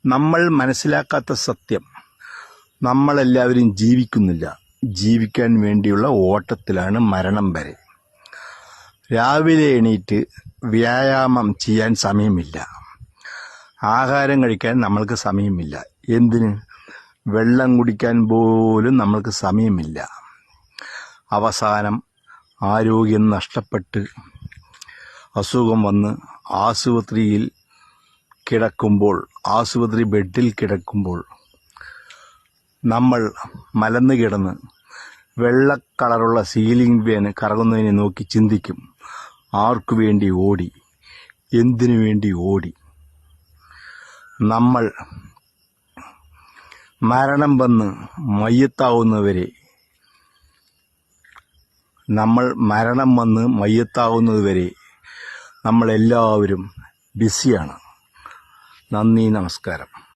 നമ്മൾ മനസ്സിലാക്കാത്ത സത്യം, നമ്മളെല്ലാവരും ജീവിക്കുന്നില്ല. ജീവിക്കാൻ വേണ്ടിയുള്ള ഓട്ടത്തിലാണ് മരണം വരെ. രാവിലെ എണീറ്റ് വ്യായാമം ചെയ്യാൻ സമയമില്ല. ആഹാരം കഴിക്കാൻ നമ്മൾക്ക് സമയമില്ല. എന്തിന്? വെള്ളം കുടിക്കാൻ പോലും നമ്മൾക്ക് സമയമില്ല. അവസാനം ആരോഗ്യം നഷ്ടപ്പെട്ട് അസുഖം വന്ന് ആശുപത്രിയിൽ കിടക്കുമ്പോൾ, ആശുപത്രി ബെഡിൽ കിടക്കുമ്പോൾ നമ്മൾ മലന്ന് കിടന്ന് വെള്ള കളറുള്ള സീലിംഗ് ഫാൻ കറങ്ങുന്നതിനെ നോക്കി ചിന്തിക്കും, ആർക്കു വേണ്ടി ഓടി, എന്തിനു വേണ്ടി ഓടി. നമ്മൾ മരണം വന്ന് മയ്യത്താവുന്നതുവരെ നമ്മളെല്ലാവരും ബിസിയാണ്. നന്ദി, നമസ്കാരം.